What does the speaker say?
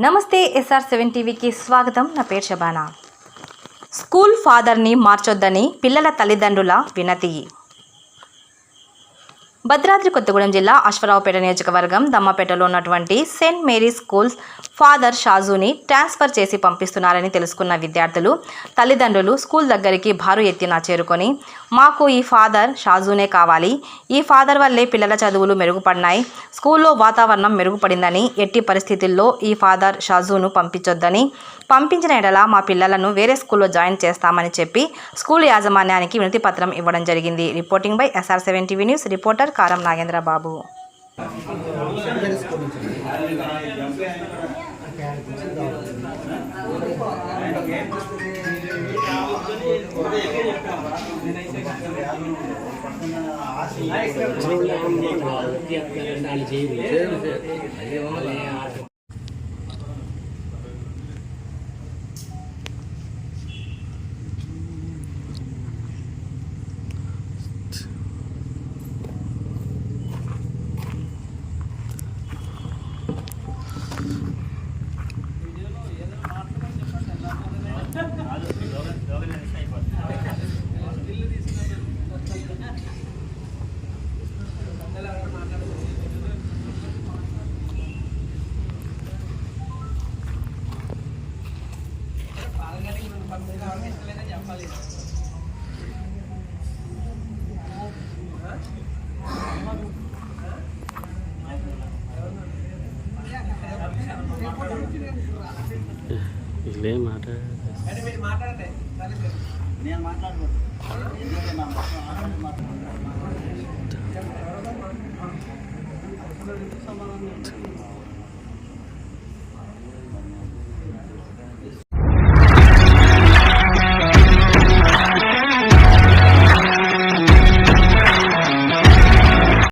నమస్తే SR7 టీవీకి స్వాగతం. నా పేరు శబానా. స్కూల్ ఫాదర్ని మార్చొద్దని పిల్లల తల్లిదండ్రుల వినతి. భద్రాద్రి కొత్తగూడెం జిల్లా అశ్వరావుపేట నియోజకవర్గం దమ్మపేటలో ఉన్నటువంటి సెయింట్ మేరీస్ స్కూల్స్ ఫాదర్ షాజుని ట్రాన్స్ఫర్ చేసి పంపిస్తున్నారని తెలుసుకున్న విద్యార్థులు తల్లిదండ్రులు స్కూల్ దగ్గరికి భారీ ఎత్తున చేరుకొని మాకు ఈ ఫాదర్ షాజునే కావాలి, ఈ ఫాదర్ వల్లే పిల్లల చదువులు మెరుగుపడినాయి, స్కూల్లో వాతావరణం మెరుగుపడిందని, ఎట్టి పరిస్థితుల్లో ఈ ఫాదర్ షాజును పంపించొద్దని, పంపించిన ఎడల మా పిల్లలను వేరే స్కూల్లో జాయిన్ చేస్తామని చెప్పి స్కూల్ యాజమాన్యానికి వినతి పత్రం ఇవ్వడం జరిగింది. Reporting by SR7 TV news. Reporter కారం నాగేంద్ర బాబు. ఇట్లే మాట్లాడండి. నేను మాట్లాడకూడదు.